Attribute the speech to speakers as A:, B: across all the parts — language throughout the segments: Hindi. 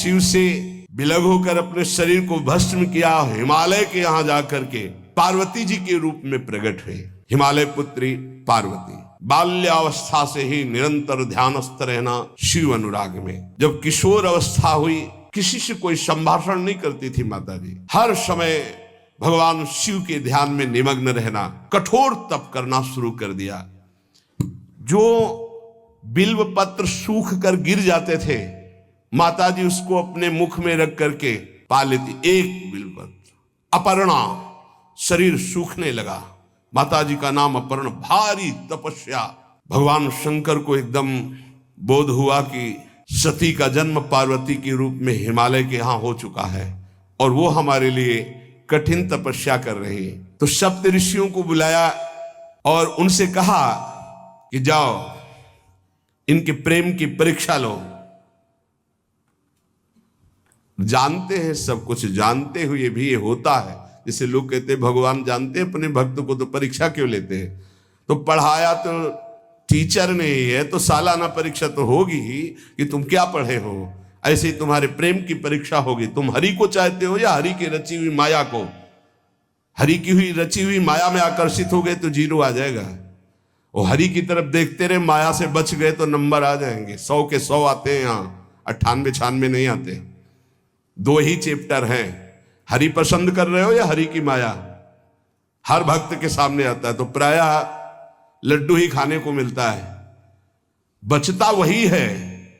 A: शिव से विलग होकर अपने शरीर को भस्म किया, हिमालय के यहां जाकर के पार्वती जी के रूप में प्रकट हुए। हिमालय पुत्री पार्वती बाल्यावस्था से ही निरंतर ध्यानस्थ रहना शिव अनुराग में। जब किशोर अवस्था हुई, किसी से कोई संभाषण नहीं करती थी माता जी, हर समय भगवान शिव के ध्यान में निमग्न रहना, कठोर तप करना शुरू कर दिया। जो बिल्व पत्र सूख कर गिर जाते थे, माता जी उसको अपने मुख में रख करके पा लेती। एक बिल्व पत्र, अपर्णा, शरीर सूखने लगा। माता जी का नाम अपर्णा। भारी तपस्या। भगवान शंकर को एकदम बोध हुआ कि सती का जन्म पार्वती के रूप में हिमालय के यहां हो चुका है और वो हमारे लिए कठिन तपस्या कर रही है। तो सप्त ऋषियों को बुलाया और उनसे कहा कि जाओ इनके प्रेम की परीक्षा लो। जानते हैं, सब कुछ जानते हुए भी ये होता है। जैसे लोग कहते हैं भगवान जानते हैं अपने भक्त को, तो परीक्षा क्यों लेते हैं? तो पढ़ाया तो टीचर ने ही है, तो सालाना परीक्षा तो होगी ही कि तुम क्या पढ़े हो। ऐसे ही तुम्हारे प्रेम की परीक्षा होगी। तुम हरि को चाहते हो या हरि की रची हुई माया को? हरि की हुई रची हुई माया में आकर्षित हो गए तो 0 आ जाएगा। वो हरि की तरफ देखते रहे, माया से बच गए तो नंबर आ जाएंगे। 100 के 100 आते हैं, यहाँ 98 96 नहीं आते। 2 ही चैप्टर हैं, हरि पसंद कर रहे हो या हरि की माया। हर भक्त के सामने आता है तो प्रायः लड्डू ही खाने को मिलता है। बचता वही है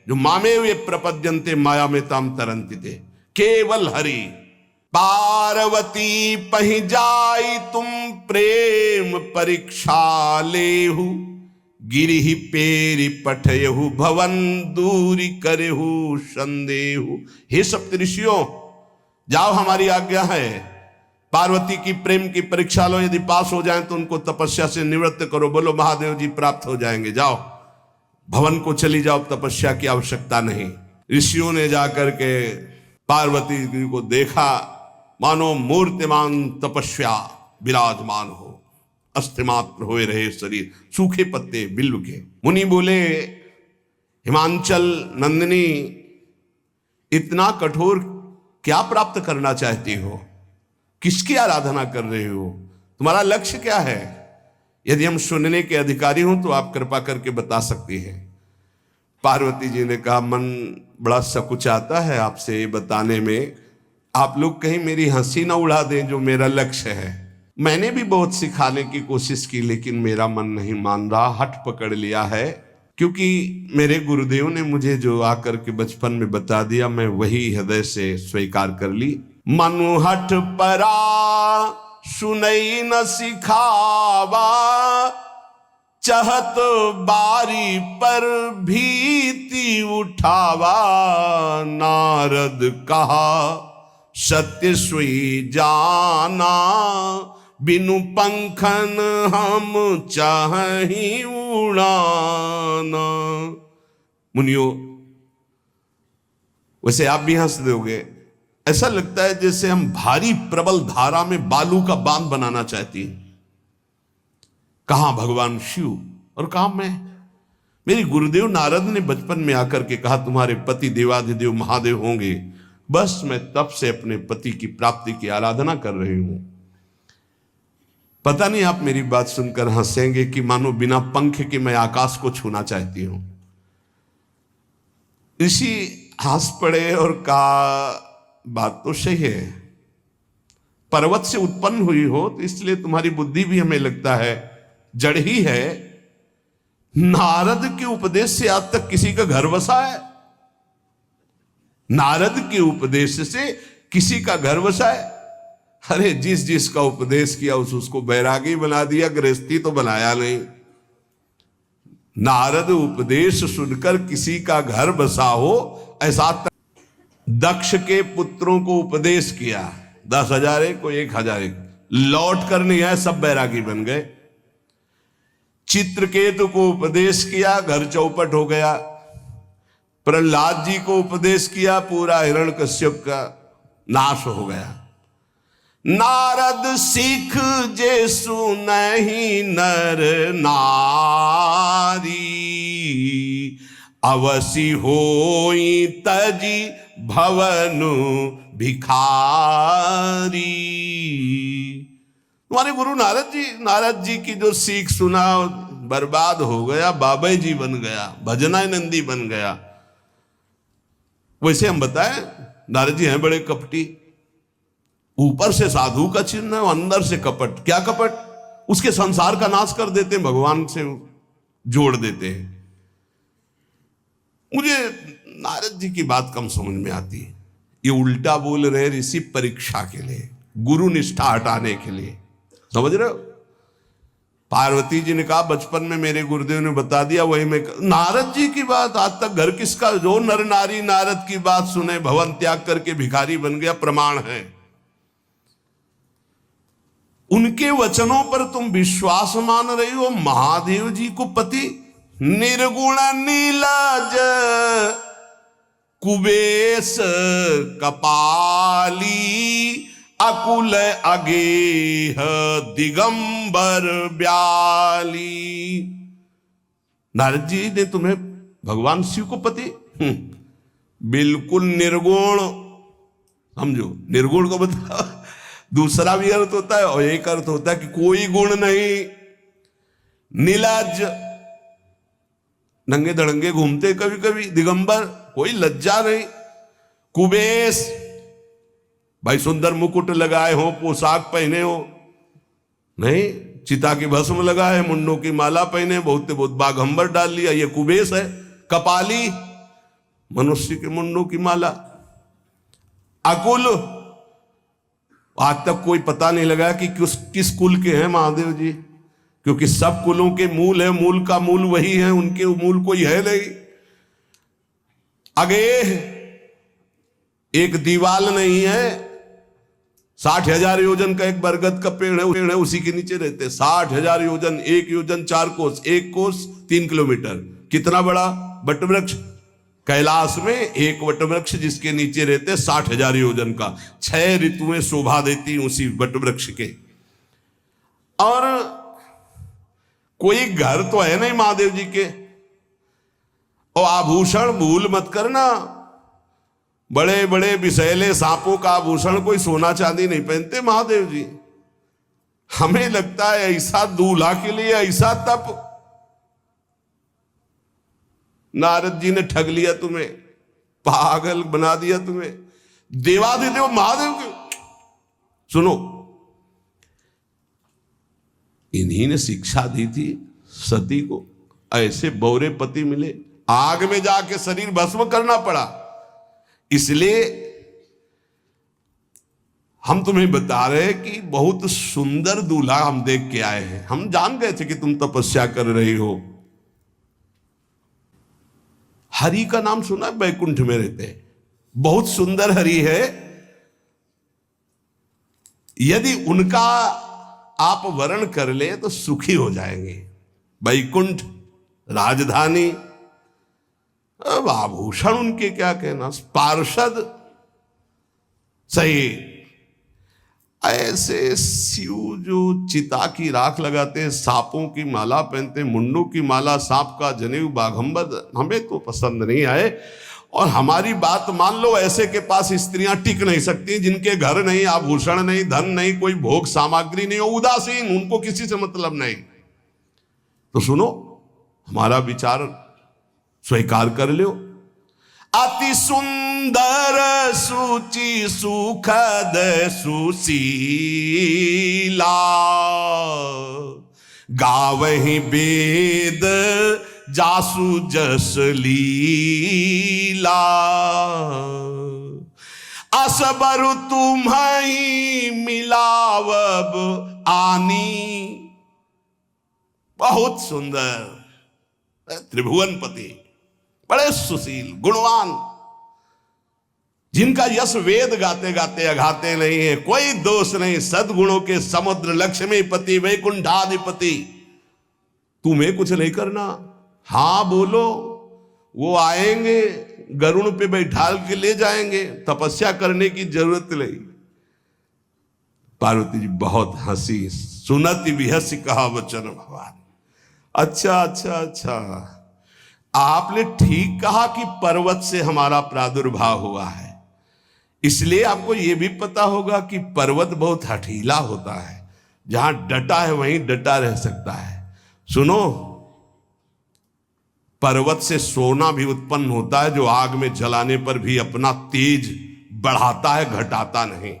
A: जो मामे वे प्रपद्यन्ते माया में ताम तरंति थे। केवल हरि। पार्वती पहि जाई तुम प्रेम परीक्षा लेहु, गिरिहि पेरि पठयहु भवन दूरी करेहु संदेहु। हे सप्तऋषियों, जाओ, हमारी आज्ञा है, पार्वती की प्रेम की परीक्षा लो। यदि पास हो जाएं तो उनको तपस्या से निवृत्त करो। बोलो महादेव जी प्राप्त हो जाएंगे। जाओ भवन को चली जाओ, तपस्या की आवश्यकता नहीं। ऋषियों ने जाकर के पार्वती जी को देखा, मानो मूर्तिमान तपस्या विराजमान हो, अस्थिमात्र हुए रहे शरीर, सूखे पत्ते बिल्व के। मुनि बोले, हिमांचल नंदिनी, इतना कठोर क्या प्राप्त करना चाहती हो? किसकी आराधना कर रहे हो? तुम्हारा लक्ष्य क्या है? यदि हम सुनने के अधिकारी हों तो आप कृपा करके बता सकती हैं। पार्वती जी ने कहा, मन बड़ा सकुचाता है आपसे ये बताने में। आप लोग कहीं मेरी हंसी ना उड़ा दें जो मेरा लक्ष्य है। मैंने भी बहुत सिखाने की कोशिश की, लेकिन मेरा मन नहीं मान रहा, हठ पकड़ लिया है। क्योंकि मेरे गुरुदेव ने मुझे जो आकर के बचपन में बता दिया, मैं वही हृदय से स्वीकार कर ली। मनु हठ परा सुनई न सिखावा, चहत बारी पर भीति उठावा। नारद कहा सत्य सोई जाना, बिनु पंखन हम चाहि उड़ाना। मुनियों, वैसे आप भी हंस दोगे। ऐसा लगता है जैसे हम भारी प्रबल धारा में बालू का बांध बनाना चाहती हैं। कहां भगवान शिव और कहां मैं? मेरे गुरुदेव नारद ने बचपन में आकर के कहा, तुम्हारे पति देवाधिदेव महादेव होंगे। बस मैं तब से अपने पति की प्राप्ति की आराधना कर रही हूं। पता नहीं आप मेरी बात सुनकर हंसेंगे कि मानो बिना पंख के मैं आकाश को छूना चाहती हूं। ऋषि हंस पड़े और कहा, बात तो सही है, पर्वत से उत्पन्न हुई हो तो इसलिए तुम्हारी बुद्धि भी हमें लगता है जड़ ही है। नारद के उपदेश से आज तक किसी का घर बसा है? नारद के उपदेश से किसी का घर बसा है? अरे जिस जिसका उपदेश किया उसको बैरागी बना दिया, गृहस्थी तो बनाया नहीं। नारद उपदेश सुनकर किसी का घर बसा हो, ऐसा दक्ष के पुत्रों को उपदेश किया, 10,000 को 1,000 लौट कर नहीं आए, सब बैरागी बन गए। चित्रकेतु को उपदेश किया, घर चौपट हो गया। प्रहलाद जी को उपदेश किया, पूरा हिरण्यकश्यप का नाश हो गया। नारद सिख जे सुनहि नर नारी, अवसि होई तजी भवनु भिखारी। तुम्हारे गुरु नारद जी की जो सीख सुना बर्बाद हो गया, बाबा जी बन गया, भजनानंदी बन गया। वैसे हम बताएं, नारद जी हैं बड़े कपटी, ऊपर से साधु का चिन्ह है, अंदर से कपट। क्या कपट? उसके संसार का नाश कर देते हैं, भगवान से जोड़ देते हैं। मुझे नारद जी की बात कम समझ में आती है। ये उल्टा बोल रहे ऋषि परीक्षा के लिए, गुरु निष्ठा हटाने के लिए, समझ रहे हो? पार्वती जी ने कहा बचपन में मेरे गुरुदेव ने बता दिया, वही मैं। नारद जी की बात आज तक घर किसका? जो नर नारी नारद की बात सुने भवन त्याग करके भिखारी बन गया, प्रमाण है। उनके वचनों पर तुम विश्वास मान रही हो। महादेव जी को पति निर्गुण नीलाज कुबेश कपाली अकुल अगेह दिगंबर ब्याली। नारद जी ने तुम्हें भगवान शिव को पति बिल्कुल निर्गुण समझो। निर्गुण को बताओ, दूसरा भी अर्थ होता है और एक अर्थ होता है कि कोई गुण नहीं। नीलाज, नंगे धड़ंगे घूमते कभी कभी। दिगंबर, कोई लज्जा नहीं। कुबेश, भाई सुंदर मुकुट लगाए हो, पोशाक पहने हो, नहीं, चिता की भस्म लगाए, मुंडों की माला पहने, बहुत बाघंबर डाल लिया, ये कुबेश है। कपाली, मनुष्य के मुंडों की माला। अकुल, आज तक कोई पता नहीं लगा कि किस कुल के हैं महादेव जी, क्योंकि सब कुलों के मूल है, मूल का मूल वही है, उनके मूल कोई है नहीं। आगे एक दीवाल नहीं है, 60,000 योजन का एक बरगद का पेड़ है, उसी के नीचे रहते। 60,000 योजन, 1 योजन 4 कोस, 1 कोस 3 किलोमीटर। कितना बड़ा वटवृक्ष? कैलाश में एक वटवृक्ष जिसके नीचे रहते 60,000 योजन का। 6 ऋतुएं शोभा देती उसी वटवृक्ष के। और कोई घर तो है नहीं महादेव जी के। और आभूषण भूल मत करना, बड़े बड़े विषैले सांपों का आभूषण कोई सोना चांदी नहीं पहनते महादेव जी। हमें लगता है ऐसा दूल्हा के लिए ऐसा तप। नारद जी ने ठग लिया तुम्हें, पागल बना दिया तुम्हें। देवाधिदेव महादेव के सुनो, इन्हीं ने शिक्षा दी थी सती को। ऐसे बौरे पति मिले, आग में जाके शरीर भस्म करना पड़ा। इसलिए हम तुम्हें बता रहे हैं कि बहुत सुंदर दूल्हा हम देख के आए हैं। हम जान गए थे कि तुम तपस्या कर रही हो। हरि का नाम सुना है? बैकुंठ में रहते हैं, बहुत सुंदर हरि है। यदि उनका आप वर्ण कर ले तो सुखी हो जाएंगे। बैकुंठ राजधानी, अब आभूषण उनके क्या कहना, पार्षद सही। ऐसे शिव जो चिता की राख लगाते, सांपों की माला पहनते, मुंडों की माला, सांप का जनेऊ, बाघंबर, हमें तो पसंद नहीं आए। और हमारी बात मान लो, ऐसे के पास स्त्रियां टिक नहीं सकती जिनके घर नहीं, आभूषण नहीं, धन नहीं, कोई भोग सामग्री नहीं, उदासीन, उनको किसी से मतलब नहीं। तो सुनो, हमारा विचार स्वीकार कर लो। अति सुंदर सुचि सुखद सुशीला, गावहि वेद जासु जस लीला। असबर तुम्हि मिलावब आनी। बहुत सुंदर त्रिभुवनपति, बड़े सुशील गुणवान, जिनका यश वेद गाते गाते अघाते नहीं है, कोई दोष नहीं, सद्गुणों के समुद्र, लक्ष्मीपति, वैकुंठाधिपति। तुम्हें कुछ नहीं करना, हाँ बोलो, वो आएंगे, गरुड़ पे बैठाल के ले जाएंगे, तपस्या करने की जरूरत नहीं। पार्वती जी बहुत हंसी, सुनति बिहसी कहा वचन भगवान। अच्छा अच्छा अच्छा, आपने ठीक कहा कि पर्वत से हमारा प्रादुर्भाव हुआ है। इसलिए आपको यह भी पता होगा कि पर्वत बहुत हठीला होता है, जहां डटा है वहीं डटा रह सकता है। सुनो, पर्वत से सोना भी उत्पन्न होता है जो आग में जलाने पर भी अपना तेज बढ़ाता है, घटाता नहीं।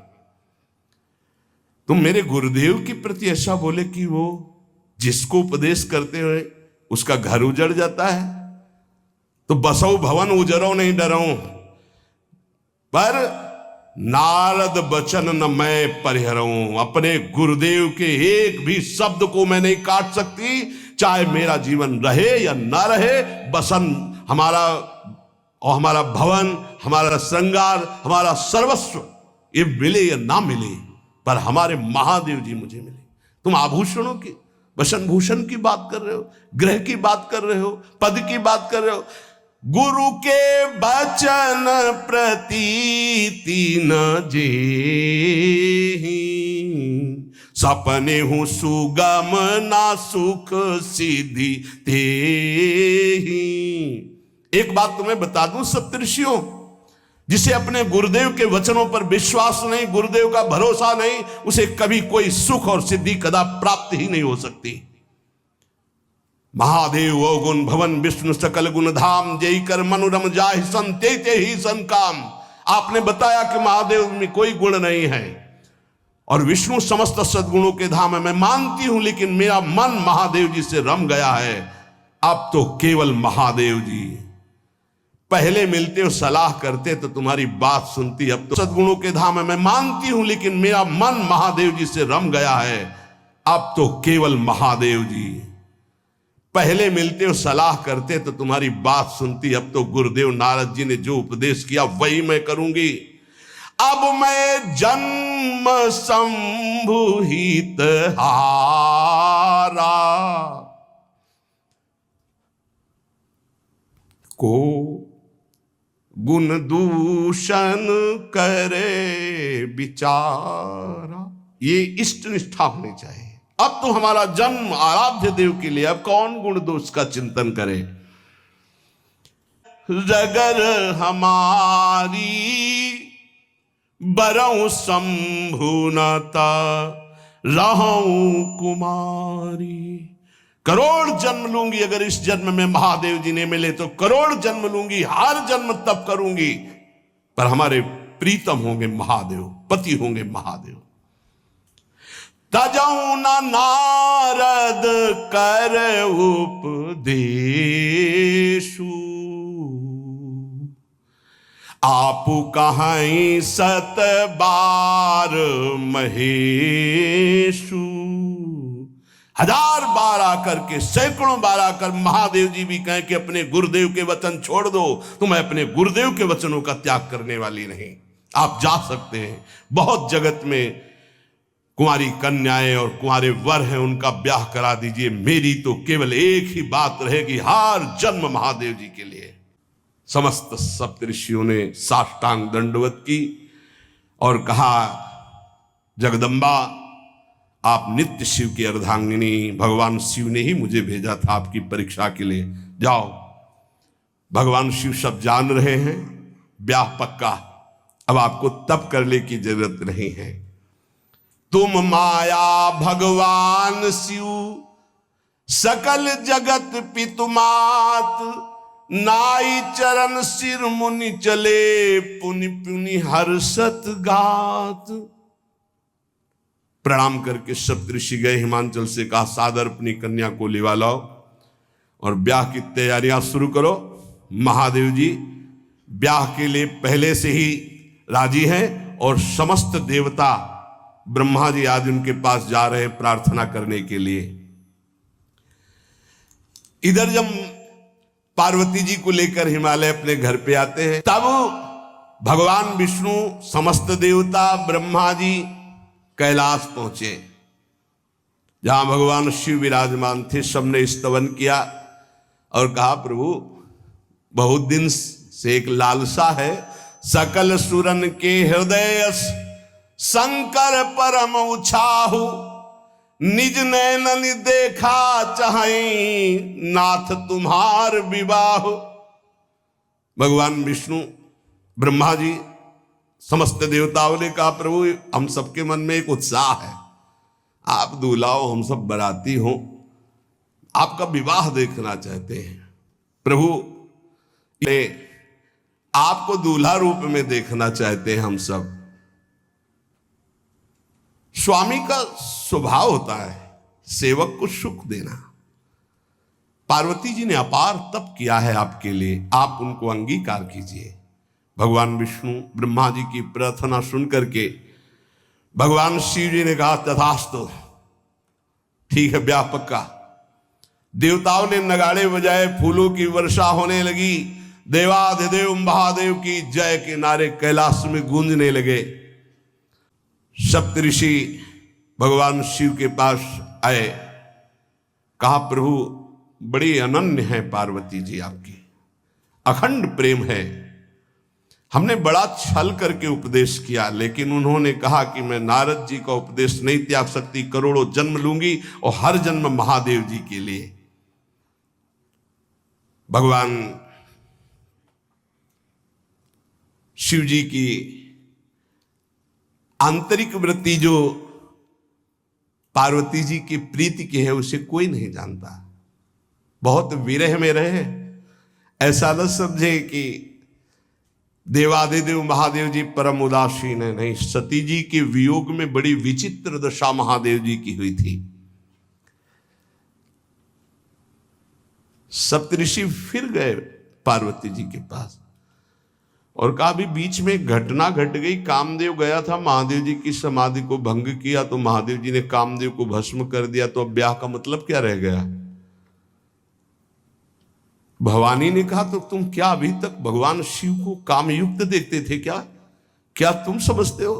A: तुम मेरे गुरुदेव के प्रति ऐसा बोले कि वो जिसको उपदेश करते हुए उसका घर उजड़ जाता है, तो बसो भवन उजरो नहीं डरो, पर नारद बचन न मैं परिहरऊं। अपने गुरुदेव के एक भी शब्द को मैं नहीं काट सकती, चाहे मेरा जीवन रहे या ना रहे। बसन हमारा और हमारा भवन, हमारा श्रृंगार, हमारा सर्वस्व ये मिले या ना मिले, पर हमारे महादेव जी मुझे मिले। तुम आभूषणों की, वसन भूषण की बात कर रहे हो, ग्रह की बात कर रहे हो, पद की बात कर रहे हो। गुरु के बचन प्रतीति न जेहि, सपने हूं सुगम ना सुख सिद्धि तेहि। एक बात तुम्हें बता दूं सप्तऋषियों, जिसे अपने गुरुदेव के वचनों पर विश्वास नहीं, गुरुदेव का भरोसा नहीं, उसे कभी कोई सुख और सिद्धि कदा प्राप्त ही नहीं हो सकती। महादेव अवगुण भवन विष्णु सकल गुण धाम, जय कर मनुरम जाहि सन ते ही सन काम। आपने बताया कि महादेव में कोई गुण नहीं है और विष्णु समस्त सद्गुणों के धाम है, मैं मानती हूं, लेकिन मेरा मन महादेव जी से रम गया है। अब तो केवल महादेव जी, पहले मिलते हो सलाह करते तो तुम्हारी बात सुनती, अब तो सद्गुणों के धाम है, मैं मानती हूं, लेकिन मेरा मन महादेव जी से रम गया है। अब तो केवल महादेव जी, पहले मिलते हो सलाह करते तो तुम्हारी बात सुनती, अब तो गुरुदेव नारद जी ने जो उपदेश किया वही मैं करूंगी। अब मैं जन्म संभुहित हारा, को गुण दूषण करे विचारा। ये इष्ट निष्ठा होनी चाहिए। अब तो हमारा जन्म आराध्य देव के लिए, अब कौन गुण दोष का चिंतन करे। रगर हमारी बरऊ शंभुनता रहूं कुमारी। करोड़ जन्म लूंगी, अगर इस जन्म में महादेव जी ने मिले तो करोड़ जन्म लूंगी, हर जन्म तब करूंगी, पर हमारे प्रीतम होंगे महादेव, पति होंगे महादेव। तजऊ न नारद कर उपदेशु, आपु कहीं सत बार महेशु। हजार बार आकर के, सैकड़ों बार आकर महादेव जी भी कहें कि अपने गुरुदेव के वचन छोड़ दो, तो मैं अपने गुरुदेव के वचनों का त्याग करने वाली नहीं। आप जा सकते हैं, बहुत जगत में कुंवारी कन्याएं और कुंवारे वर हैं, उनका ब्याह करा दीजिए। मेरी तो केवल एक ही बात रहेगी, हर जन्म महादेव जी के लिए। समस्त सप्तऋषियों ने साष्टांग दंडवत की और कहा, जगदम्बा आप नित्य शिव की अर्धांगिनी, भगवान शिव ने ही मुझे भेजा था आपकी परीक्षा के लिए। जाओ, भगवान शिव सब जान रहे हैं, ब्याह पक्का, अब आपको तप करने की जरूरत नहीं है। तुम माया भगवान शिव सकल जगत पितुमात, नाई चरण सिर मुनि चले पुनि पुनि हर्षत गात। प्रणाम करके सप्तऋषि गए, हिमांचल से कहा सादर अपनी कन्या को लिवा लाओ और ब्याह की तैयारियां शुरू करो। महादेव जी ब्याह के लिए पहले से ही राजी हैं और समस्त देवता ब्रह्मा जी आज उनके पास जा रहे हैं प्रार्थना करने के लिए। इधर जब पार्वती जी को लेकर हिमालय अपने घर पे आते हैं, तब भगवान विष्णु, समस्त देवता, ब्रह्मा जी कैलाश पहुंचे, जहां भगवान शिव विराजमान थे। सबने स्तवन किया और कहा, प्रभु बहुत दिन से एक लालसा है, सकल सुरन के हृदय शंकर परम उछाहु, निज नैनन देखा चाहे नाथ तुम्हार विवाह। भगवान विष्णु, ब्रह्मा जी, समस्त देवताओं ने कहा प्रभु हम सबके मन में एक उत्साह है, आप दूल्हा हो, हम सब बराती हो, आपका विवाह देखना चाहते हैं। प्रभु आपको दूल्हा रूप में देखना चाहते हैं हम सब। स्वामी का स्वभाव होता है सेवक को सुख देना। पार्वती जी ने अपार तप किया है आपके लिए, आप उनको अंगीकार कीजिए। भगवान विष्णु ब्रह्मा जी की प्रार्थना सुन करके भगवान शिव जी ने कहा तथास्तु, ठीक है ब्याह पक्का। देवताओं ने नगाड़े बजाए, फूलों की वर्षा होने लगी, देवाधिदेव महादेव की जय के नारे कैलाश में गूंजने लगे। सप्तऋषि भगवान शिव के पास आए, कहा प्रभु बड़ी अनन्य है पार्वती जी आपकी, अखंड प्रेम है। हमने बड़ा छल करके उपदेश किया, लेकिन उन्होंने कहा कि मैं नारद जी का उपदेश नहीं त्याग सकती, करोड़ों जन्म लूंगी और हर जन्म महादेव जी के लिए। भगवान शिव जी की आंतरिक वृत्ति जो पार्वती जी की प्रीति की है उसे कोई नहीं जानता। बहुत विरह में रहे, ऐसा न समझे कि देवादिदेव महादेव जी परम उदासीन है, नहीं। सती जी के वियोग में बड़ी विचित्र दशा महादेव जी की हुई थी। सप्तऋषि फिर गए पार्वती जी के पास और कहा भी बीच में घटना घट गई, कामदेव गया था महादेव जी की समाधि को भंग किया, तो महादेव जी ने कामदेव को भस्म कर दिया, तो अब ब्याह का मतलब क्या रह गया। भवानी ने कहा तो तुम क्या अभी तक भगवान शिव को कामयुक्त देखते थे क्या? क्या तुम समझते हो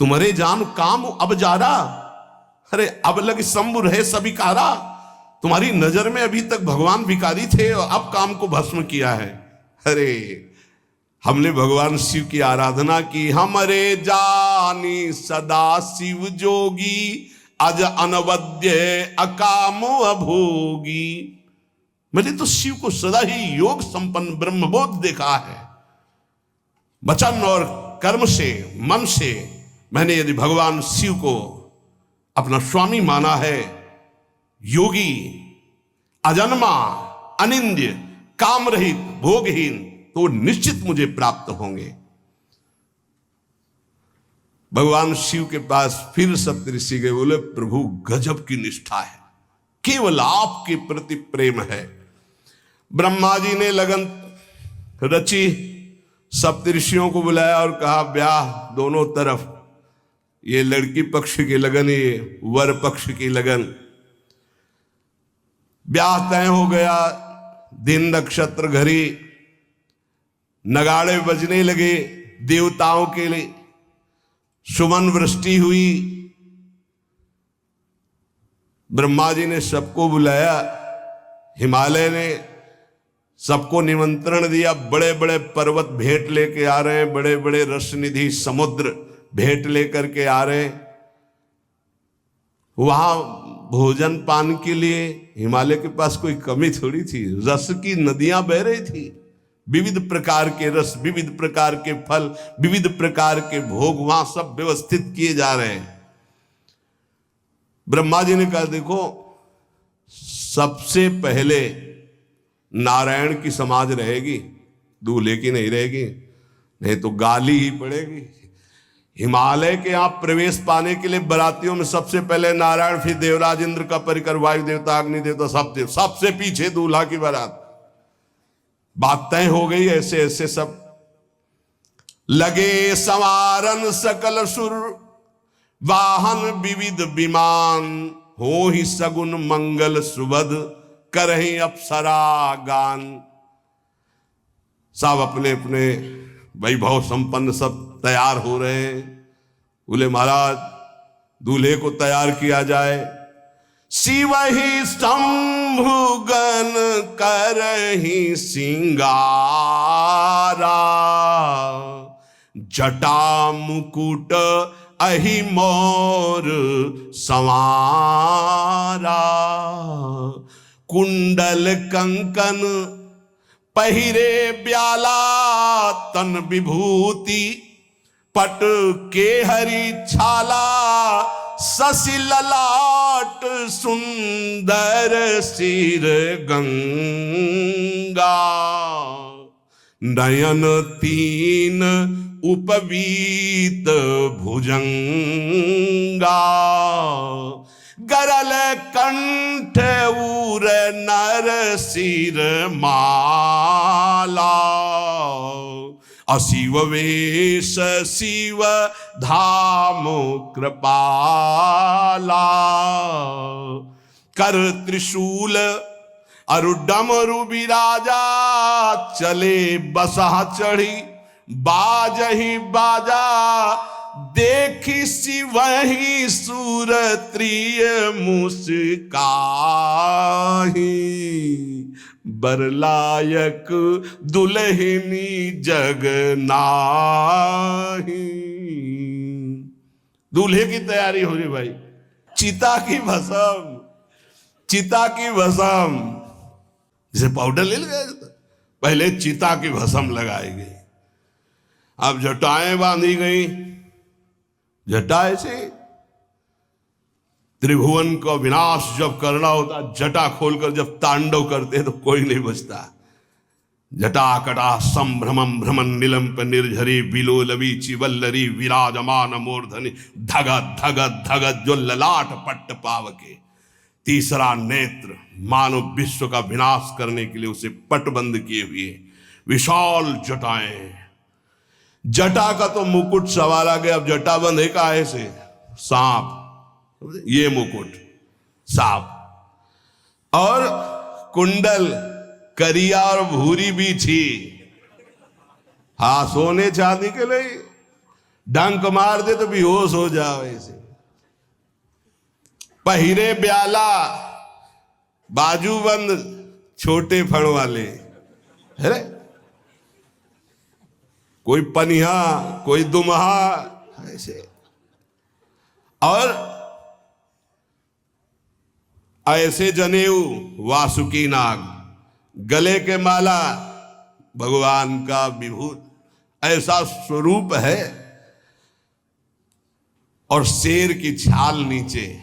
A: तुम्हारे जान काम अब जा रहा? अरे अब लग शंभु रहे सबिकारा। तुम्हारी नजर में अभी तक भगवान भिखारी थे और अब काम को भस्म किया है। अरे हमने भगवान शिव की आराधना की, हमरे जानी सदा शिव जोगी, अज अनवद्य अकाम अभोगी। मैंने तो शिव को सदा ही योग संपन्न ब्रह्मबोध देखा है। वचन और कर्म से, मन से मैंने यदि भगवान शिव को अपना स्वामी माना है, योगी, अजन्मा, अनिंद्य, काम रहित, भोगहीन, तो निश्चित मुझे प्राप्त होंगे। भगवान शिव के पास फिर सप्तऋषि गए, बोले प्रभु गजब की निष्ठा है, केवल आपके प्रति प्रेम है। ब्रह्मा जी ने लगन रची, सप्तऋषियों को बुलाया और कहा ब्याह दोनों तरफ, ये लड़की पक्ष की लगन, ये वर पक्ष की लगन। ब्याह तय हो गया, दिन नक्षत्र घड़ी, नगाड़े बजने लगे, देवताओं के लिए सुमन वृष्टि हुई। ब्रह्मा जी ने सबको बुलाया, हिमालय ने सबको निमंत्रण दिया, बड़े बड़े पर्वत भेंट लेके आ रहे हैं, बड़े बड़े रसनिधि समुद्र भेंट लेकर के आ रहे हैं। वहां भोजन पान के लिए हिमालय के पास कोई कमी थोड़ी थी, रस की नदियां बह रही थी, विविध प्रकार के रस, विविध प्रकार के फल, विविध प्रकार के भोग वहां सब व्यवस्थित किए जा रहे हैं। ब्रह्मा जी ने कहा देखो सबसे पहले नारायण की समाज रहेगी, दूल्हे की नहीं रहेगी, नहीं तो गाली ही पड़ेगी। हिमालय के यहां प्रवेश पाने के लिए बरातियों में सबसे पहले नारायण, फिर देवराज इंद्र का परिकर, वायु देवता, अग्नि देवता, सब देव, सबसे पीछे दूल्हा की बारात। बात तय हो गई। ऐसे ऐसे सब लगे संवारन सकल सुर, वाहन विविध विमान, हो ही सगुन मंगल सुबद, करहीं अप्सरा गान। सब अपने अपने वैभव संपन्न सब तैयार हो रहे हैं। बोले महाराज दूल्हे को तैयार किया जाए। शिव ही शंभुगन करहीं सिंगारा, जटा मुकुट अहि मोर संवारा, कुंडल कंकन पहिरे ब्याला तन विभूति, पट के हरि छाला शशि ललाट सुंदर सिर गंगा नयन तीन उपवीत भुजंगा गरल कंठ उर नर सिर माला अशिव वेश शिव धाम कृपाला कर त्रिशूल अरु डमरु बिराजा चले बसा चढ़ी बाजही बाजा देखी शिवहि सुरत्रिय मुस्काही बरलायक दुल्हनी जग नाही। दूल्हे की तैयारी हो रही भाई, चिता की भस्म, चिता की भस्म जैसे पाउडर ले गए पहले चिता की भस्म लगाई गई, अब जटाएं बांधी गई, जटा से त्रिभुवन का विनाश जब करना होता जटा खोलकर जब तांडव करते तो कोई नहीं बचता। जटाकटा संभ्रमं भ्रमण निलंप निर्झरी बिलोलवी चिवल्लरी विराजमान मूर्धनि धगत धगत धगत जो ललाट पट्ट पावके। तीसरा नेत्र मानव विश्व का विनाश करने के लिए उसे पटबंद किए हुए विशाल जटाएं। जटा का तो मुकुट सवार आ गया, अब जटा बंद है काहे से? सांप, ये मुकुट सांप और कुंडल करिया और भूरी भी थी। हाँ, सोने चांदी के लिए डंक मार दे तो बेहोश हो जाओ ऐसे। पहिरे ब्याला बाजूबंद छोटे फण वाले है, कोई पनिया कोई दुमहा ऐसे, और ऐसे जनेऊ वासुकी नाग, गले के माला भगवान का विभूत, ऐसा स्वरूप है। और शेर की छाल नीचे,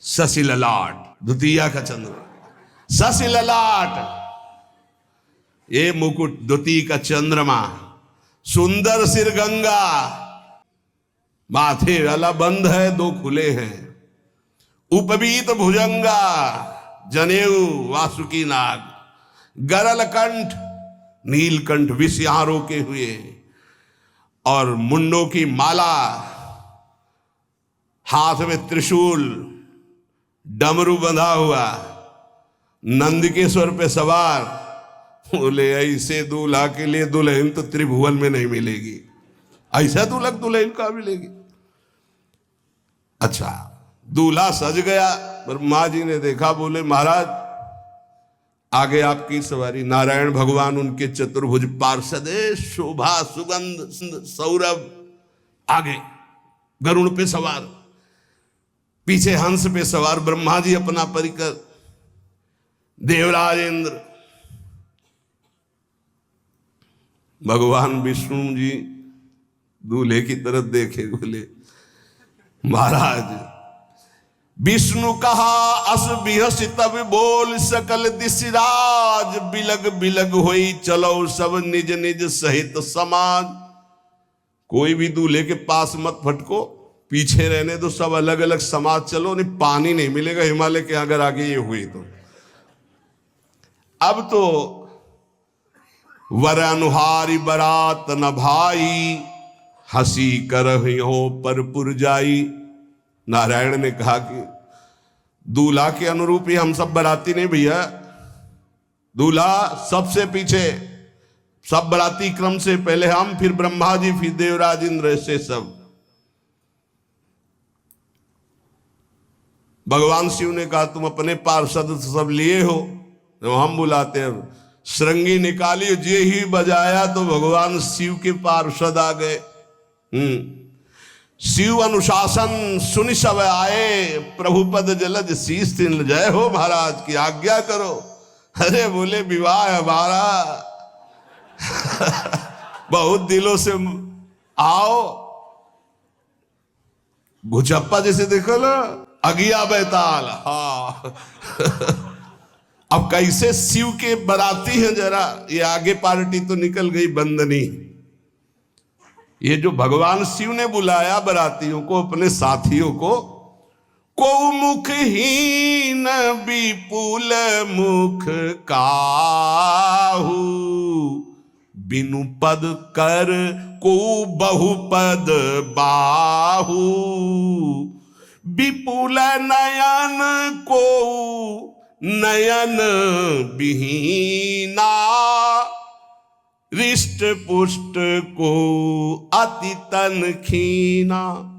A: शशि ललाट, द्वितीया का चंद्र, शशि ललाट ये मुकुट, द्वितीय का चंद्रमा, सुंदर सिर गंगा, माथे वाला बंद है, दो खुले हैं, उपवीत भुजंगा, जनेऊ वासुकी नाग, गरल कंठ, नीलकंठ विष यहां रोके हुए, और मुंडों की माला, हाथ में त्रिशूल, डमरू बंधा हुआ, नंदकेश्वर पे सवार। बोले ऐसे दूल्हा के लिए दुल्हन तो त्रिभुवन में नहीं मिलेगी, ऐसा दुल्हन दुल्हन का मिलेगी। अच्छा, दूल्हा सज गया, ब्रह्मा जी ने देखा, बोले महाराज आगे आपकी सवारी। नारायण भगवान उनके चतुर्भुज पार्षद, शोभा सुगंध सौरभ, आगे गरुड़ पे सवार, पीछे हंस पे सवार ब्रह्मा जी अपना परिकर, देवराज इंद्र, भगवान विष्णु जी दूल्हे की तरफ देखे, बोले महाराज विष्णु कहा अस बिहस तब बोल सकल दिशराज, बिलग बिलग होई चलो सब निज निज सहित समाज। कोई भी दूल्हे के पास मत फटको, पीछे रहने दो, सब अलग अलग समाज चलो, नहीं पानी नहीं मिलेगा हिमालय के अगर आगे ये हुई तो। अब तो वर अनुहारी बरात न भाई, हंसी करहियो पर पुरजाई। नारायण ने कहा कि दूल्हा के अनुरूप ही हम सब बराती नहीं भैया, दूल्हा सबसे पीछे, सब बराती क्रम से पहले हम, फिर ब्रह्मा जी, फिर देवराज इंद्र, ऐसे सब। भगवान शिव ने कहा तुम अपने पार्षद सब लिए हो, तो हम बुलाते हैं। श्रृंगी निकाली, जे ही बजाया तो भगवान शिव के पार्षद आ गए। शिव अनुशासन सुनि सब आए, प्रभुपद जलज शीस तिन, जय हो महाराज की आज्ञा करो। अरे बोले विवाह हमारा बहुत दिलों से आओ। घुचप्पा जैसे देखो ना, अगिया बैताल। हाँ अब कैसे शिव के बराती हैं, जरा ये आगे पार्टी तो निकल गई बंदनी। ये जो भगवान शिव ने बुलाया बरातियों को, अपने साथियों को मुखहीन विपुल मुख काहू, बिनु पद कर को बहुपद बाहू, विपुल नयन को नयन विहीना, रिष्ट पुष्ट को अति तन खीना।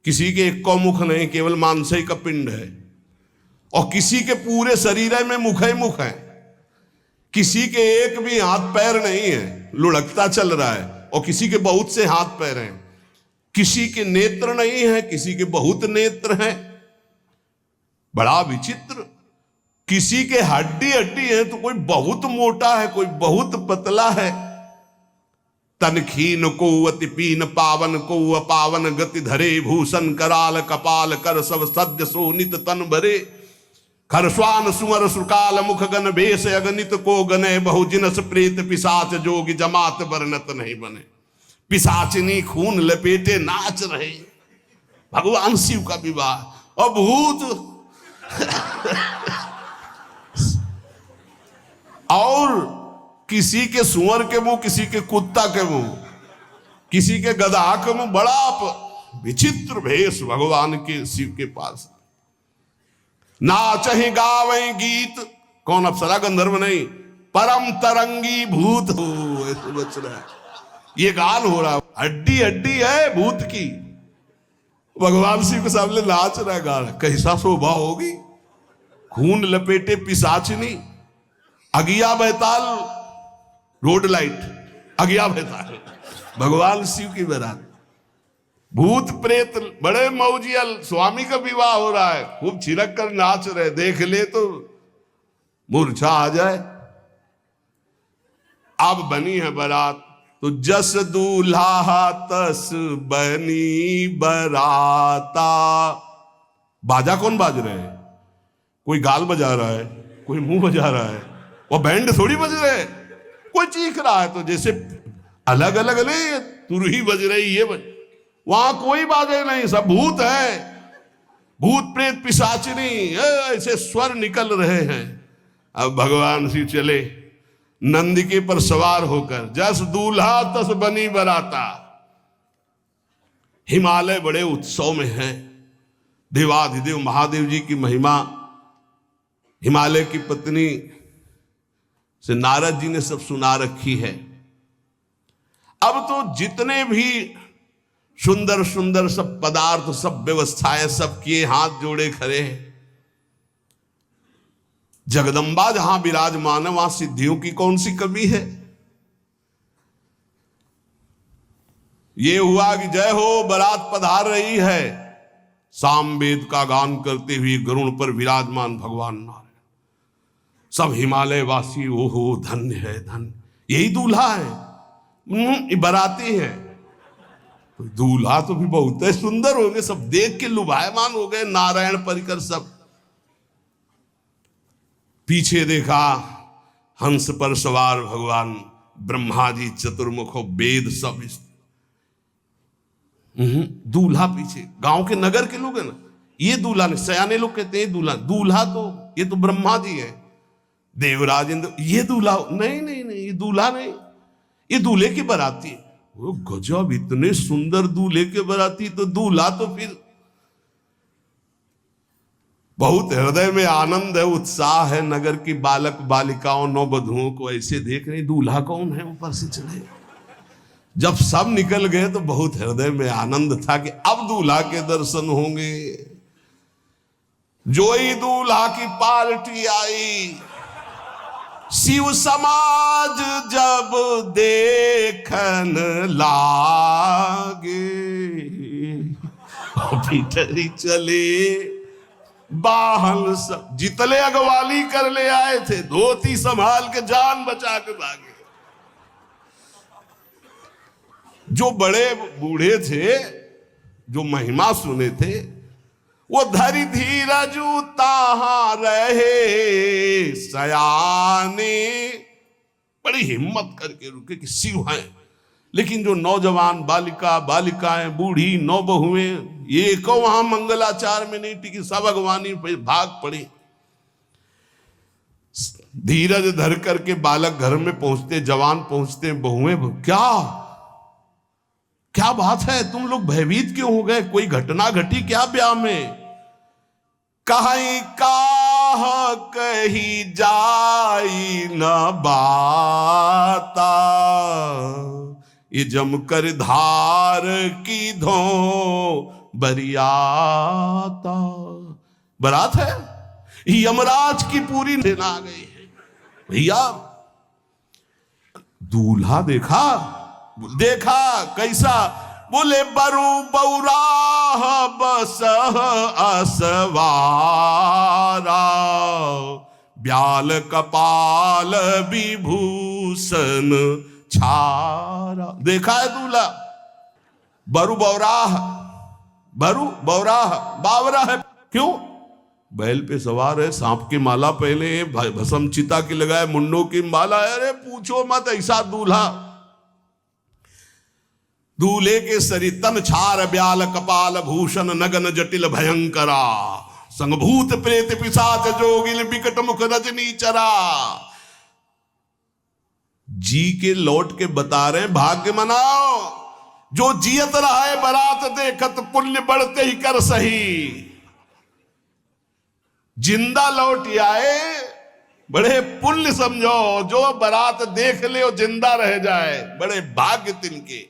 A: किसी के एक को मुख नहीं, केवल मांसई का पिंड है, और किसी के पूरे शरीर में मुख ही मुख है। किसी के एक भी हाथ पैर नहीं है, लुढ़कता चल रहा है, और किसी के बहुत से हाथ पैर हैं। किसी के नेत्र नहीं है, किसी के बहुत नेत्र हैं। बड़ा विचित्र। किसी के हड्डी हड्डी है तो कोई बहुत मोटा है, कोई बहुत पतला है। तनखीन को अति पीन, पावन को अपावन, गति धरे भूषण कराल, कपाल कर सब सद्य सोनित तन भरे। खरस्वान सुमर सुकाल, मुख गन भेष अगणित को गने, बहु जिनस प्रेत पिशाच जोगी, जमात वर्णत नहीं बने। पिशाचिनी खून लपेटे नाच रहे, भगवान शिव का विवाह। और भूत और किसी के सुअर के मुंह, किसी के कुत्ता के मुंह, किसी के गधा के मुंह। बड़ा विचित्र भेष भगवान के शिव के पास। नाचहि गावे गीत, कौन अप्सरा गंधर्व नहीं, परम तरंगी भूत हो, ऐसे बच रहा है। ये गान हो रहा, हड्डी हड्डी है भूत की, भगवान शिव के सामने नाच रहा है, गा रहा। कैसा शोभा होगी। खून लपेटे पिशाचिनी, अगिया बैताल, रोड लाइट, अगिया बैताल, भगवान शिव की बारात। भूत प्रेत बड़े मौजियल, स्वामी का विवाह हो रहा है, खूब छिड़क कर नाच रहे, देख ले तो मूर्छा आ जाए। अब बनी है बारात, तो जस दूल्हा तस बनी बराता। बाजा कौन बाज रहे हैं? कोई गाल बजा रहा है, कोई मुंह बजा रहा है, वो बैंड थोड़ी बज रहे। कोई चीख रहा है तो जैसे अलग अलग नहीं, तुरही बज रही, ये बज, वहां कोई बाजे नहीं, सब भूत है। भूत प्रेत पिशाचिनी ऐसे स्वर निकल रहे हैं। अब भगवान शिव चले नंदिके पर सवार होकर, जस दूल्हा तस बनी बराता। हिमालय बड़े उत्सव में है। देवाधिदेव महादेव जी की महिमा हिमालय की पत्नी से नारद जी ने सब सुना रखी है। अब तो जितने भी सुंदर सुंदर सब पदार्थ, सब व्यवस्थाएं, सब किए, हाथ जोड़े खड़े हैं। जगदम्बा जहां विराजमान है, वहां सिद्धियों की कौन सी कमी है। ये हुआ कि जय हो बारात पधार रही है, सामवेद का गान करते हुए गरुड़ पर विराजमान भगवान नारायण। सब हिमालय वासी ओहो धन्य है, धन्य, यही दूल्हा है, बाराती है। तो दूल्हा तो भी बहुत है, सुंदर हो गए, सब देख के लुभायमान हो गए। नारायण परिकर सब। पीछे देखा हंस पर सवार भगवान ब्रह्मा जी, चतुर्मुख, वेद सब। दूल्हा पीछे, गांव के नगर के लोग है ना, ये दूल्हा नहीं, सयाने लोग कहते हैं दूल्हा। दूल्हा तो ये तो ब्रह्मा जी है, देवराज इंद्र। ये दूल्हा नहीं, नहीं नहीं, ये दूल्हा नहीं, ये दूल्हे की बाराती है। वो गजब, इतने सुंदर दूल्हे के बाराती। तो दूल्हा तो फिर बहुत हृदय में आनंद है, उत्साह है। नगर की बालक बालिकाओं, नौबधुओं को ऐसे देख रहे, दूल्हा कौन है ऊपर से चढ़े। जब सब निकल गए तो बहुत हृदय में आनंद था कि अब दूल्हा के दर्शन होंगे। जोई दूल्हा की पार्टी आई, शिव समाज जब देखन लागे, भीतरी चले बाहन सब। जितने अगवाली कर ले आए थे, धोती संभाल के जान बचा के भागे। जो बड़े बूढ़े थे, जो महिमा सुने थे, वो धरि धीरज ताहा रहे सयाने, बड़ी हिम्मत करके रुके कि शिव हैं। लेकिन जो नौजवान बालिकाएं, बूढ़ी नौबहुएं, ये को वहां मंगलाचार में नहीं टिकी, सब अगवानी पे भाग पड़ी। धीरज धर करके बालक घर में पहुंचते, जवान पहुंचते, बहुएं, क्या बात है, तुम लोग भयभीत क्यों हो गए, कोई घटना घटी क्या ब्याह में? कहीं काह कही जाई न बाता, ये जमकर धार की धो बरियाता। बारात है, यमराज की पूरी सेना आ गई है भैया। दूल्हा देखा कैसा, बोले बरु बौराह बसह असवारा, ब्याल कपाल विभूषण छारा। देखा है दूल्हा, बरु बौराह, बावरा है। क्यों? बैल पे सवार है, सांप की माला पहले, भस्म चिता की लगाए, मुंडों की माला। अरे पूछो मत, ऐसा दूल्हा। दूल्हे के सरितन छार, ब्याल कपाल भूषण, नगन जटिल भयंकरा, संगभूत प्रेत पिशाच जोगिल, बिकट मुख रजनी चरा। जी के लौट के बता रहे हैं, भाग्य मनाओ, जो जियत रहा है बारात देखत, पुण्य बढ़ते ही कर सही। जिंदा लौट आए, बड़े पुण्य समझो, जो बारात देख ले और जिंदा रह जाए, बड़े भाग्य तिनके।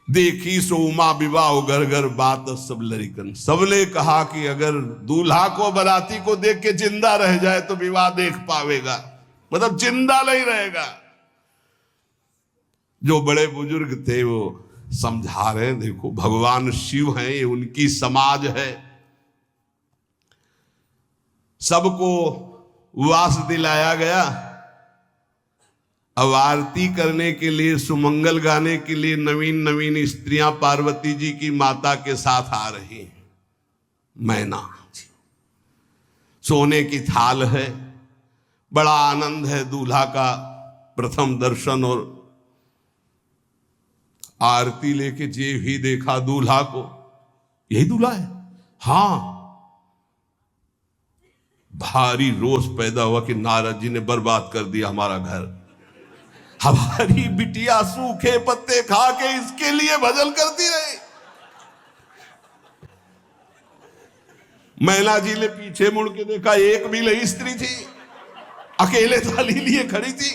A: देखी सो उमा विवाह घर घर बात सब लरिकन। सबने कहा कि अगर दूल्हा को बाराती को देख के जिंदा रह जाए तो विवाह देख पावेगा, मतलब जिंदा नहीं रहेगा। जो बड़े बुजुर्ग थे वो समझा रहे हैं, देखो भगवान शिव हैं, ये उनकी समाज है, सबको वास दिलाया गया। अब आरती करने के लिए, सुमंगल गाने के लिए नवीन नवीन स्त्रियां पार्वती जी की माता के साथ आ रही हैं। मैना सोने की थाल है, बड़ा आनंद है दूल्हा का प्रथम दर्शन। और आरती लेके जे ही देखा दूल्हा को, यही दूल्हा है। हां, भारी रोष पैदा हुआ कि नारद जी ने बर्बाद कर दिया हमारा घर, हमारी बिटिया सूखे पत्ते खा के इसके लिए भजन करती रही। मैना जी ने पीछे मुड़ के देखा, एक भी नहीं स्त्री थी, अकेले थाली लिए खड़ी थी।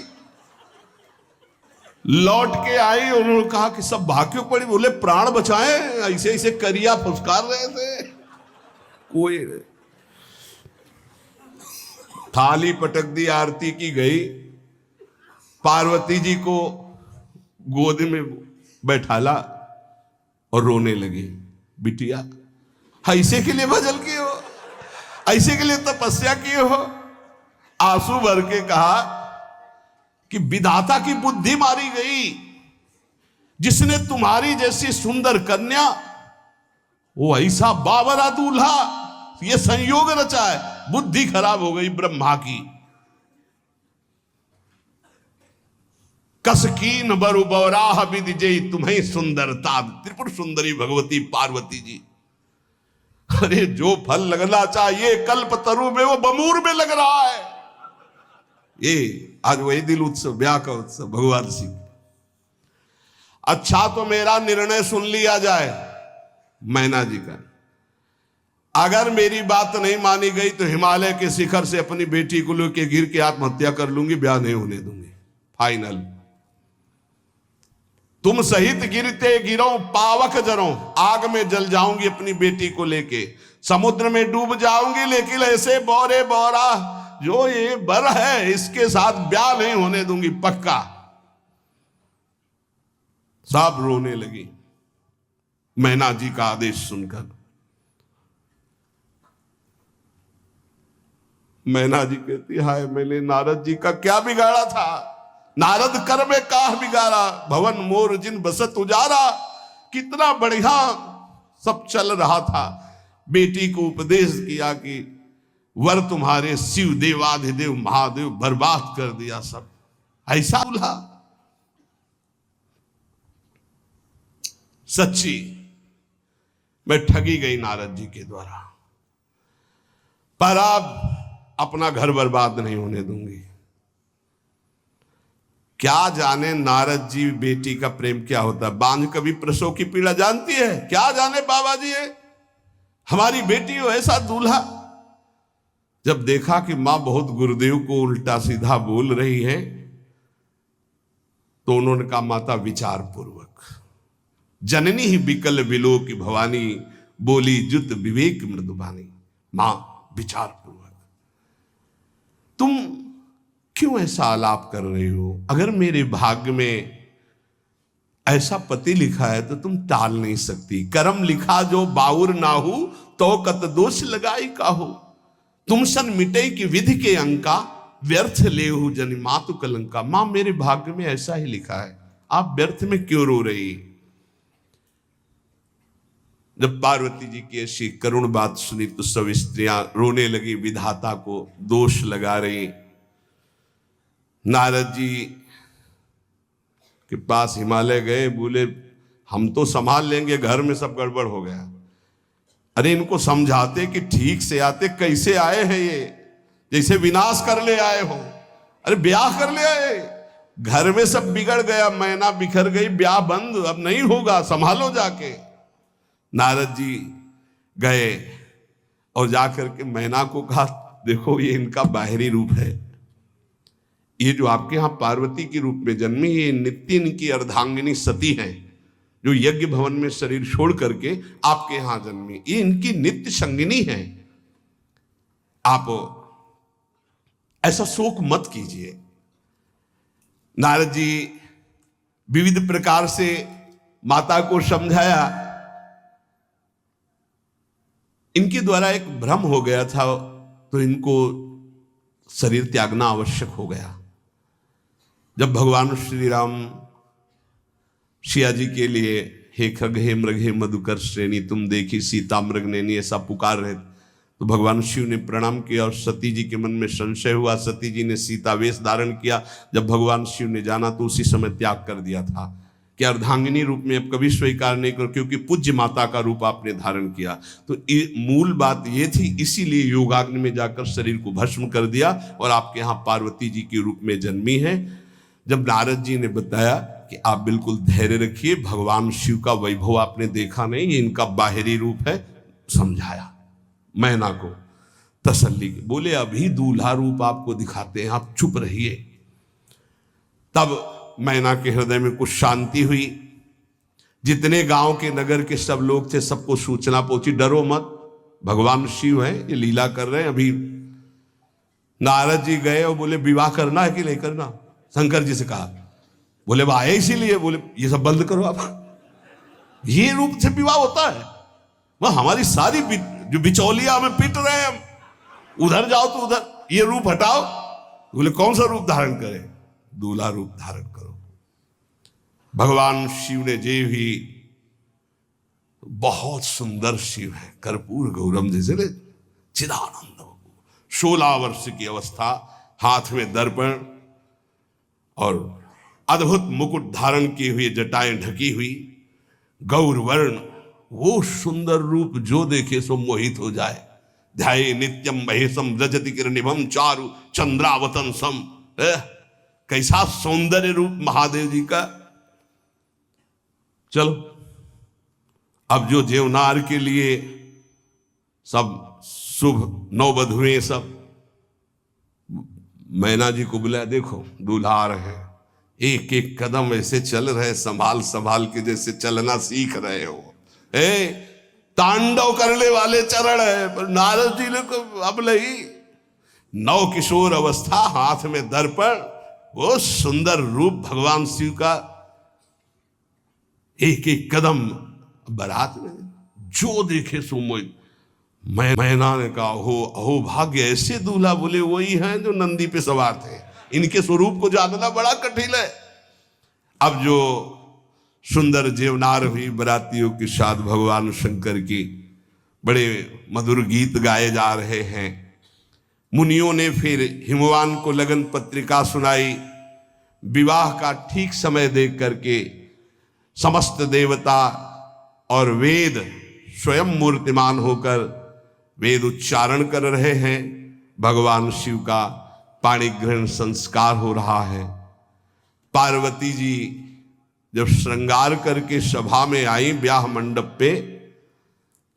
A: लौट के आई, उन्होंने कहा कि सब भाग क्यों पड़ी? बोले प्राण बचाए, ऐसे ऐसे करिया फुसकार रहे थे। कोई थाली पटक दी, आरती की गई, पार्वती जी को गोद में बैठाला और रोने लगी। बिटिया ऐसे के लिए भजन किए हो, ऐसे के लिए तपस्या किए हो? आंसू भर के कहा कि विधाता की बुद्धि मारी गई, जिसने तुम्हारी जैसी सुंदर कन्या, वो ऐसा बावरा दूल्हा, ये संयोग रचा है, बुद्धि खराब हो गई ब्रह्मा की। कसकीन बरु बौराह विधि जय तुम्हें सुंदरता, त्रिपुर सुंदरी भगवती पार्वती जी। अरे जो फल लगना चाहिए कल्प तरु में, वो बमूर में लग रहा है। ये आज वही दिल उत्सव, ब्याह का उत्सव भगवान शिव। अच्छा तो मेरा निर्णय सुन लिया जाए मैना जी का, अगर मेरी बात नहीं मानी गई तो हिमालय के शिखर से अपनी बेटी को लेकर गिर के आत्महत्या कर लूंगी, ब्याह नहीं होने दूंगी, फाइनल। तुम सहित गिरते गिरो पावक जरो, आग में जल जाऊंगी अपनी बेटी को लेके, समुद्र में डूब जाऊंगी, लेकिन ऐसे बोरे बोरा जो ये बर है इसके साथ ब्याह नहीं होने दूंगी, पक्का। सब रोने लगी मैना जी का आदेश सुनकर। मैना जी कहती, हाय मैंने नारद जी का क्या बिगाड़ा था? नारद कर में काह बिगारा, भवन मोर जिन बसत उजारा। कितना बढ़िया सब चल रहा था। बेटी को उपदेश किया कि वर तुम्हारे शिव देवाधिदेव महादेव बर्बाद कर दिया सब। ऐसा बोला। सच्ची मैं ठगी गई नारद जी के द्वारा, पर अब अपना घर बर्बाद नहीं होने दूंगी। क्या जाने नारद जी बेटी का प्रेम क्या होता है। बांझ कभी प्रसव की पीड़ा जानती है? क्या जाने बाबा जी है हमारी बेटी हो ऐसा दूल्हा। जब देखा कि मां बहुत गुरुदेव को उल्टा सीधा बोल रही है तो उन्होंने कहा माता विचार पूर्वक। जननी ही बिकल बिलो की भवानी, बोली जुत विवेक मृदुबानी। मां विचार पूर्वक, तुम क्यों ऐसा आलाप कर रही हो? अगर मेरे भाग्य में ऐसा पति लिखा है तो तुम टाल नहीं सकती। कर्म लिखा जो बाउर नाहू, तो कत दोष लगाई काहू। तुम सन मिटे की विधि के अंका, व्यर्थ लेहु जनि मातु कलंका। मां मेरे भाग्य में ऐसा ही लिखा है, आप व्यर्थ में क्यों रो रही? जब पार्वती जी की ऐसी करुण बात सुनी तो सब स्त्रियां रोने लगी, विधाता को दोष लगा रही। नारद जी के पास हिमालय गए, बोले हम तो संभाल लेंगे, घर में सब गड़बड़ हो गया। अरे इनको समझाते कि ठीक से आते, कैसे आए हैं ये, जैसे विनाश कर ले आए हो। अरे ब्याह कर ले आए, घर में सब बिगड़ गया, मैना बिखर गई, ब्याह बंद, अब नहीं होगा, संभालो जाके। नारद जी गए और जाकर के मैना को कहा देखो ये इनका बाहरी रूप है, ये जो आपके यहां पार्वती के रूप में जन्मी, ये नित्य इनकी अर्धांगिनी सती है जो यज्ञ भवन में शरीर छोड़ करके आपके यहां जन्मी, ये इनकी नित्य संगिनी है। आप ऐसा शोक मत कीजिए। नारद जी विविध प्रकार से माता को समझाया। इनके द्वारा एक भ्रम हो गया था तो इनको शरीर त्यागना आवश्यक हो गया। जब भगवान श्री राम सिया जी के लिए हे खग हे मृग हे मधुकर श्रेणी तुम देखी सीता मृग नैनी ऐसा पुकार रहे तो भगवान शिव ने प्रणाम किया और सती जी के मन में संशय हुआ। सती जी ने सीता वेश धारण किया। जब भगवान शिव ने जाना तो उसी समय त्याग कर दिया था कि अर्धांगिनी रूप में अब कभी स्वीकार नहीं करो, क्योंकि पूज्य माता का रूप आपने धारण किया। तो मूल बात ये थी, इसीलिए योगाग्नि में जाकर शरीर को भस्म कर दिया और आपके यहाँ पार्वती जी के रूप में जन्मी है। जब नारद जी ने बताया कि आप बिल्कुल धैर्य रखिए, भगवान शिव का वैभव आपने देखा नहीं, ये इनका बाहरी रूप है, समझाया मैना को तसल्ली के। बोले अभी दूल्हा रूप आपको दिखाते हैं, आप चुप रहिए। तब मैना के हृदय में कुछ शांति हुई। जितने गांव के नगर के सब लोग थे सबको सूचना पहुंची, डरो मत, भगवान शिव है, ये लीला कर रहे हैं। अभी नारद जी गए और बोले विवाह करना है कि नहीं करना, शंकर जी से कहा। बोले वह आए इसीलिए। बोले ये सब बंद करो आप, ये रूप से विवाह होता है? वह हमारी सारी जो बिचौलिया हमें पीट रहे हैं, हम उधर जाओ तो उधर, ये रूप हटाओ। बोले कौन सा रूप धारण करें? दूल्हा रूप धारण करो। भगवान शिव ने जे भी, बहुत सुंदर शिव है, कर्पूर गौरम जैसे चिदानंद। 16 वर्ष की अवस्था, हाथ में दर्पण और अद्भुत मुकुट धारण किए हुए, जटाएं ढकी हुई, गौर वर्ण, वो सुंदर रूप जो देखे सो मोहित हो जाए। ध्याये नित्यम महेशम रजति किरणिभम चारु चंद्रावतन सम। कैसा सौंदर्य रूप महादेव जी का। चलो अब जो जेवनार के लिए सब शुभ नववधुएं सब मैना जी को बुलाया, देखो दूल्हा आ रहे हैं, एक एक कदम ऐसे चल रहे, संभाल संभाल के जैसे चलना सीख रहे हो। तांडव करने वाले चरण है। पर नारद जी ने अब नहीं, नव किशोर अवस्था, हाथ में दर्पण, वो सुंदर रूप भगवान शिव का, एक एक कदम बारात में जो देखे सो मोहित। मैना ने कहा हो अहो भाग्य, ऐसे दूल्हा। बोले वही हैं जो नंदी पे सवार थे, इनके स्वरूप को जानना बड़ा कठिन है। अब जो सुंदर जीवनार हुई बरातियों के साथ भगवान शंकर की बड़े मधुर गीत गाए जा रहे हैं। मुनियों ने फिर हिमवान को लगन पत्रिका सुनाई। विवाह का ठीक समय देख करके समस्त देवता और वेद स्वयं मूर्तिमान होकर वेद उच्चारण कर रहे हैं। भगवान शिव का पाणी ग्रहण संस्कार हो रहा है। पार्वती जी जब श्रृंगार करके सभा में आई ब्याह मंडप पे,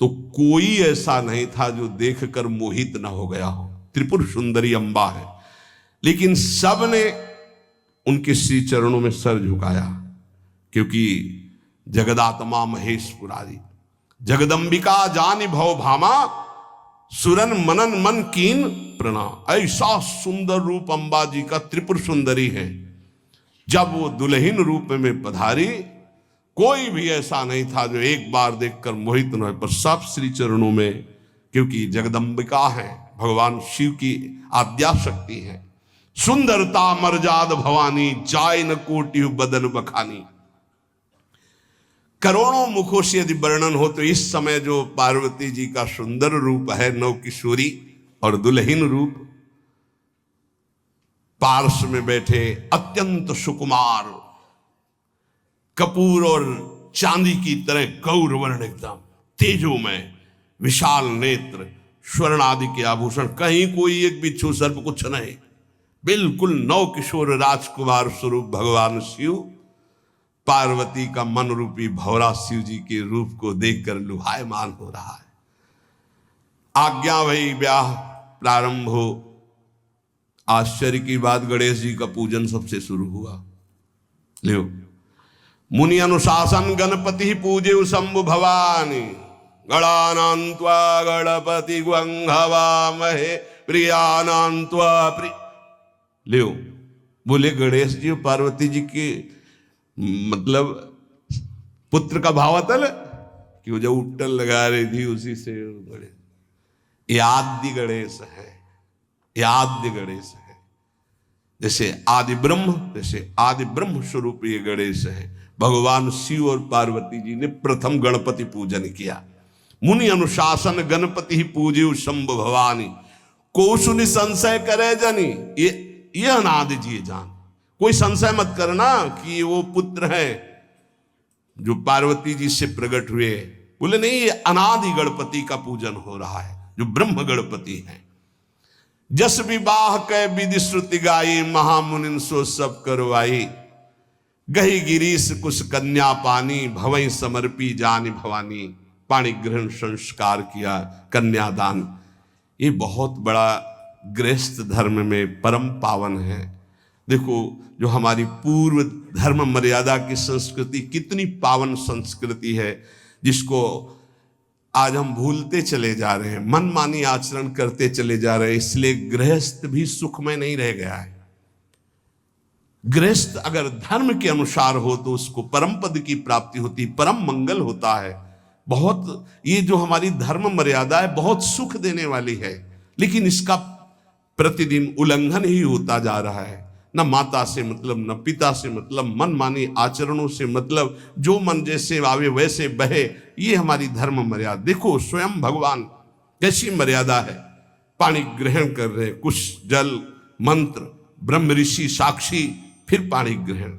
A: तो कोई ऐसा नहीं था जो देखकर मोहित न हो गया हो। त्रिपुर सुंदरी अम्बा है, लेकिन सब ने उनके श्री चरणों में सर झुकाया, क्योंकि जगदात्मा महेश पुरारी जगदम्बिका जानि भव भामा सुरन मनन मन कीन प्रणाम। ऐसा सुंदर रूप अम्बा जी का त्रिपुर सुंदरी है। जब वो दुल्हन रूप में पधारी, कोई भी ऐसा नहीं था जो एक बार देखकर मोहित न हो, पर सब श्री चरणों में, क्योंकि जगदम्बिका है, भगवान शिव की आद्या शक्ति है। सुंदरता मर्जाद भवानी जाय न कोटि बदन बखानी। करोड़ों मुखों से यदि वर्णन हो तो इस समय जो पार्वती जी का सुंदर रूप है, नव किशोरी और दुल्हन रूप, पार्श्व में बैठे अत्यंत सुकुमार, कपूर और चांदी की तरह गौर वर्ण, एकदम तेजोमय, विशाल नेत्र, स्वर्ण आदि के आभूषण, कहीं कोई एक बिच्छू सर्प कुछ नहीं, बिल्कुल नव किशोर राजकुमार स्वरूप भगवान शिव पार्वती का मन रूपी भौरा शिव जी के रूप को देखकर लुभायमान हो रहा है। आज्ञा वही, ब्याह प्रारंभ हो। आश्चर्य की बात, गणेश जी का पूजन सबसे शुरू हुआ। लियो, मुनि अनुशासन गणपति पूजे शंभु भवानी गणानान्त्वा गणपति ग्वंघवामहे प्रियानान्त्वा प्रिय। लियो, बोले गणेश जी पार्वती जी के मतलब पुत्र का भावातल कि वो जो उट्टल लगा रही थी उसी से गणेश, आद्य गणेश है, आद्य गणेश है। जैसे आदि ब्रह्म, जैसे आदि ब्रह्म स्वरूप ये गणेश है। भगवान शिव और पार्वती जी ने प्रथम गणपति पूजन किया। मुनि अनुशासन गणपति ही पूजे शंभु भवानी कोसुनि संशय करे जनी। ये अनादि जी जान, कोई संशय मत करना कि वो पुत्र है जो पार्वती जी से प्रकट हुए। बोले नहीं, ये अनादि गणपति का पूजन हो रहा है जो ब्रह्म गणपति है। जस विवाह कै विधि श्रुति गाई महामुनिन सो सब करवाई। गही गिरीश कुश कन्या पानी भवई समर्पी जानी भवानी। पाणी ग्रहण संस्कार किया, कन्यादान। ये बहुत बड़ा गृहस्थ धर्म में परम पावन है। देखो, जो हमारी पूर्व धर्म मर्यादा की संस्कृति कितनी पावन संस्कृति है, जिसको आज हम भूलते चले जा रहे हैं, मनमानी आचरण करते चले जा रहे हैं। इसलिए गृहस्थ भी सुखमय नहीं रह गया है। गृहस्थ अगर धर्म के अनुसार हो तो उसको परम पद की प्राप्ति होती, परम मंगल होता है। बहुत ये जो हमारी धर्म मर्यादा है बहुत सुख देने वाली है, लेकिन इसका प्रतिदिन उल्लंघन ही होता जा रहा है। न माता से मतलब, न पिता से मतलब, मनमानी आचरणों से मतलब, जो मन जैसे आवे वैसे बहे, ये हमारी धर्म मर्यादा। देखो स्वयं भगवान कैसी मर्यादा है, पानी ग्रहण कर रहे, कुछ जल मंत्र, ब्रह्म ऋषि साक्षी, फिर पानी ग्रहण।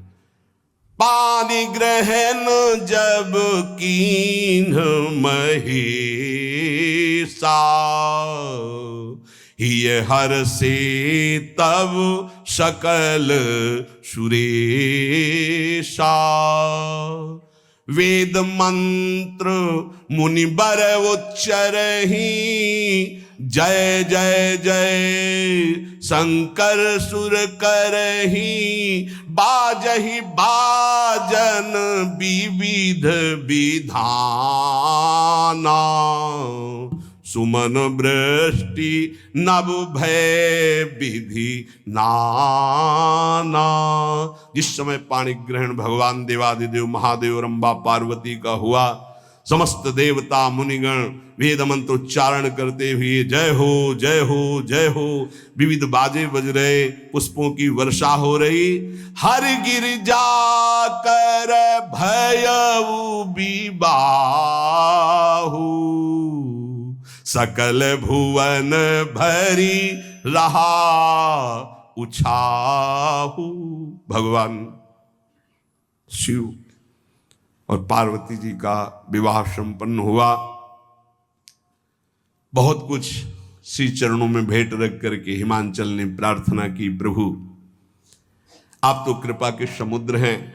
A: पानी ग्रहण जब कीन महेशा ये हर से तब सकल सुरेशा। वेद मंत्र मुनि बर उच्चरहि जय जय जय शंकर सुर करहि। बाजहि बाजन विविध विधाना। सुमन वृष्टि नभ भय विधि नाना। जिस समय पाणी ग्रहण भगवान देवादिदेव महादेव और अम्बा पार्वती का हुआ, समस्त देवता मुनिगण वेद मंत्रोच्चारण करते हुए जय हो जय हो जय हो, विविध बाजे बज रहे, पुष्पों की वर्षा हो रही। हर गिरजा कर भयउ बिबाहु, सकल भुवन भरी रहा उछाहु। भगवान शिव और पार्वती जी का विवाह संपन्न हुआ। बहुत कुछ श्री चरणों में भेंट रख करके हिमांचल ने प्रार्थना की, प्रभु आप तो कृपा के समुद्र हैं,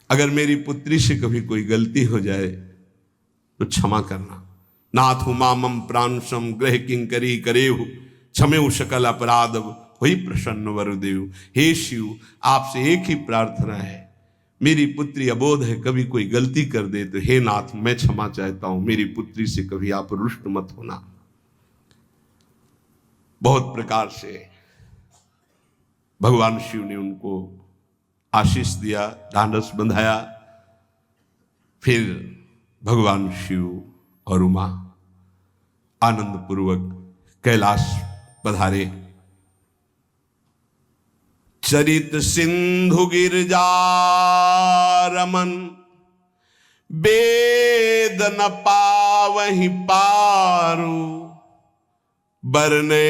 A: अगर मेरी पुत्री से कभी कोई गलती हो जाए तो क्षमा करना। नाथ मामम प्रांशम ग्रह किंकरी करेहु, क्षमेउ सकल अपराध वही प्रसन्न वरुदेव। हे शिव, आपसे एक ही प्रार्थना है, मेरी पुत्री अबोध है, कभी कोई गलती कर दे तो हे नाथ मैं क्षमा चाहता हूं, मेरी पुत्री से कभी आप रुष्ट मत होना। बहुत प्रकार से भगवान शिव ने उनको आशीष दिया, ढांढस बंधाया। फिर भगवान शिव और उमा आनंद पूर्वक कैलाश पधारे। चरित सिंधु गिरजा रमन, वेद न पावहि पारू, बरने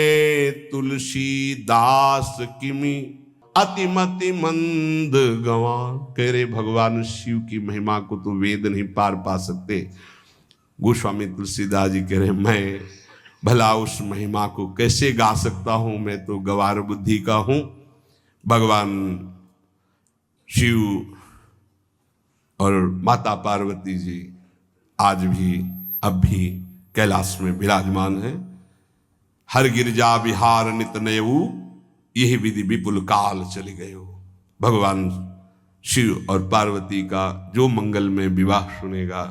A: तुलसी दास किमि अतिमति मंद गवा। कह रहे भगवान शिव की महिमा को तो वेद नहीं पार पा सकते। गोस्वामी तुलसीदास जी कह रहे मैं भला उस महिमा को कैसे गा सकता हूं, मैं तो गवार बुद्धि का हूं। भगवान शिव और माता पार्वती जी आज भी अब भी कैलाश में विराजमान है। हर गिरजा विहार नित नयऊ, यही विधि विपुल काल चले गए हो। भगवान शिव और पार्वती का जो मंगल में विवाह सुनेगा,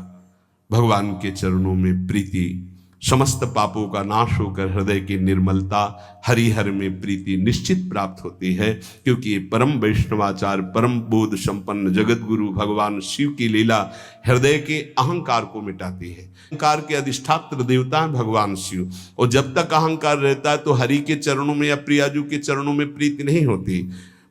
A: भगवान के चरणों में प्रीति, समस्त पापों का नाश होकर हृदय की निर्मलता, हरिहर में प्रीति निश्चित प्राप्त होती है। क्योंकि ये परम वैष्णवाचार, परम बोध संपन्न जगत गुरु भगवान शिव की लीला हृदय के अहंकार को मिटाती है। अहंकार के अधिष्ठात्र देवता है भगवान शिव, और जब तक अहंकार रहता है तो हरि के चरणों में या प्रियाजू के चरणों में प्रीति नहीं होती।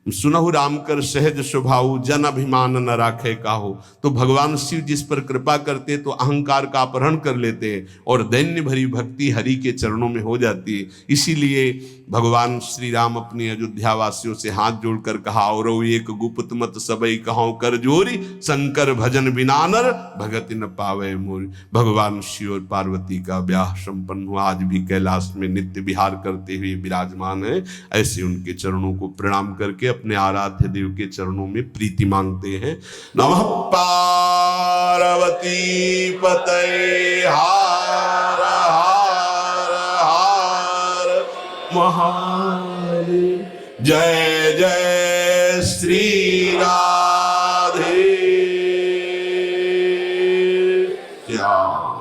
A: सुनहु राम कर सहज स्वभाव, जन अभिमान न राखे काहू। तो भगवान शिव जिस पर कृपा करते तो अहंकार का अपहरण कर लेते और दैन्य भरी भक्ति हरि के चरणों में हो जाती है। इसीलिए भगवान श्री राम अपनी अयोध्या वासियों से हाथ जोड़कर कहा, और एक गुप्त मत सबई कहां कर जोरी, शंकर भजन बिना नर भगति न पावे मोरी। भगवान शिव और पार्वती का ब्याह संपन्न हुआ, आज भी कैलाश में नित्य विहार करते हुए विराजमान है। ऐसे उनके चरणों को प्रणाम करके अपने आराध्य देव के चरणों में प्रीति मांगते हैं। नमः पार्वती पतये हार हार हार महादेव। जय जय श्री राम।